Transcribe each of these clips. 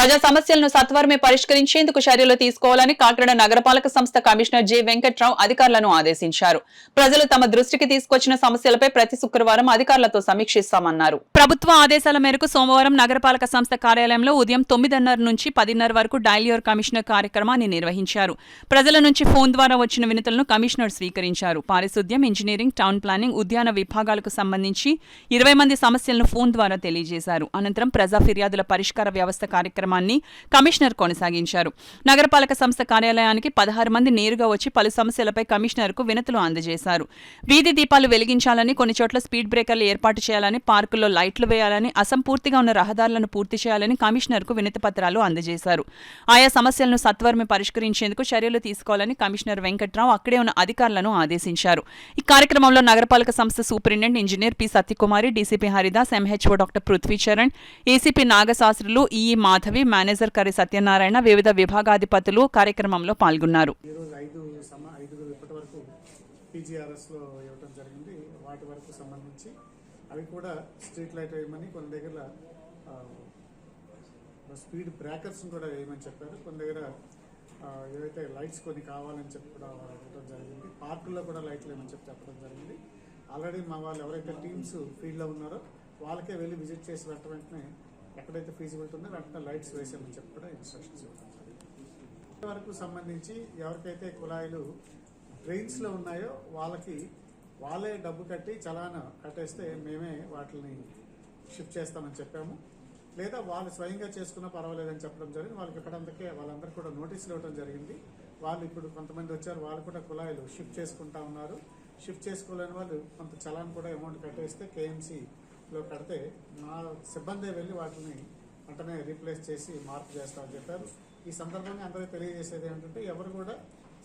ప్రజా సమస్యలను సత్వరమే పరిష్కరించేందుకు చర్యలు తీసుకోవాలని కాకినాడ నగరపాలక సంస్థ కమిషనర్ జె వెంకట్రావు అధికారులను ఆదేశించారు. ప్రజలు తమ దృష్టికి తీసుకొచ్చిన సమస్యలపై ప్రతి శుక్రవారం అధికారులతో సమీక్షిస్తామన్నారు. ప్రభుత్వ ఆదేశాల మేరకు సోమవారం నగరపాలక సంస్థ కార్యాలయంలో ఉదయం 9:30 నుంచి 10:30 వరకు డయల్ యువర్ కమిషనర్ కార్యక్రమాన్ని నిర్వహించారు. ప్రజల నుంచి ఫోన్ ద్వారా వచ్చిన వినతులను కమిషనర్ స్వీకరించారు. పారిశుద్ధ్యం, ఇంజనీరింగ్, టౌన్ ప్లానింగ్, ఉద్యాన విభాగాలకు సంబంధించి 20 మంది సమస్యలను ఫోన్ ద్వారా తెలియజేశారు. అనంతరం ప్రజా ఫిర్యాదుల పరిష్కార వ్యవస్థ కార్యక్రమాన్ని కమిషనర్ కొనసాగించారు. నగరపాలక సంస్థ కార్యాలయానికి 16 మంది నేరుగా వచ్చి పలు సమస్యలపై కమిషనర్కు వినతులు అందజేశారు. వీధి దీపాలు వెలిగించాలని, కొన్ని చోట్ల స్పీడ్ బ్రేకర్లు ఏర్పాటు చేయాలని, పార్కుల్లో లైట్లు వేయాలని, అసంపూర్తిగా ఉన్న రహదారులను పూర్తి చేయాలని కమిషనర్కు వినతి పత్రాలు అందజేశారు. ఆయా సమస్యలను సత్వరమే పరిష్కరించేందుకు చర్యలు తీసుకోవాలని కమిషనర్ వెంకట్రావు అక్కడే ఉన్న అధికారులను ఆదేశించారు. ఈ కార్యక్రమంలో నగరపాలక సంస్థ superintendent engineer P Satyakumari, DCP Haridas, MHO doctor Prithvicharan, ACP Nagasastrulu, EE Madhavi, manager Kari Satyanarayana, వివిధ విభాగాధిపతులు కార్యక్రమంలో పాల్గొన్నారు. వాటి వరకు సంబంధించి అవి కూడా స్ట్రీట్ లైట్ వేయమని, కొన్ని దగ్గర స్పీడ్ బ్రేకర్స్ కూడా వేయమని చెప్పారు. కొన్ని దగ్గర ఏవైతే లైట్స్ కొన్ని కావాలని చెప్పి కూడా అడగడం జరిగింది. పార్కుల్లో కూడా లైట్లు వేయమని చెప్పడం జరిగింది. ఆల్రెడీ మా వాళ్ళు ఎవరైతే టీమ్స్ ఫీల్డ్లో ఉన్నారో వాళ్ళకే వెళ్ళి విజిట్ చేసి వెంటనే ఎక్కడైతే ఫీజిబిలిటీ ఉందో వెంటనే లైట్స్ వేసామని చెప్పి కూడా ఇన్స్ట్రక్షన్స్ ఇవ్వడం జరిగింది. వరకు సంబంధించి ఎవరికైతే కుళాయిలు డ్రైన్స్లో ఉన్నాయో వాళ్ళే డబ్బు కట్టి చలానా కట్టేస్తే మేమే వాటిని షిఫ్ట్ చేస్తామని చెప్పాము. లేదా వాళ్ళు స్వయంగా చేసుకున్నా పర్వాలేదని చెప్పడం జరిగింది. వాళ్ళందరికీ కూడా నోటీసులు ఇవ్వడం జరిగింది. వాళ్ళు ఇప్పుడు కొంతమంది వచ్చారు, వాళ్ళు కూడా కుళాయిలు షిఫ్ట్ చేసుకుంటా ఉన్నారు. షిఫ్ట్ చేసుకోలేని వాళ్ళు కొంత చలాన్ కూడా అమౌంట్ కట్టేస్తే కేఎంసీలో కడితే మా సిబ్బంది వెళ్ళి వాటిని వెంటనే రీప్లేస్ చేసి మార్పు చేస్తామని చెప్పారు. ఈ సందర్భంగా అందరికీ తెలియజేసేది ఏంటంటే ఎవరు కూడా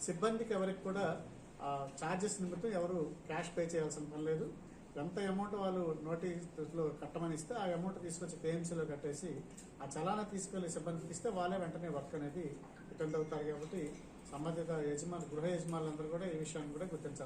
సిబ్బందికి ఎవరికి కూడా ఛార్జెస్ నిమిత్తం ఎవరు క్యాష్ పే చేయాల్సిన పని లేదు. ఎంత అమౌంట్ వాళ్ళు నోటీసులో కట్టమని ఇస్తే ఆ అమౌంట్ తీసుకొచ్చి కేఎంసీలో కట్టేసి ఆ చలానా తీసుకెళ్లి సిబ్బందికి ఇస్తే వాళ్ళే వెంటనే వర్క్ అనేది అటెండ్ అవుతారు. కాబట్టి సంబంధిత గృహ యజమానులందరూ కూడా ఈ విషయాన్ని కూడా గుర్తించాలి.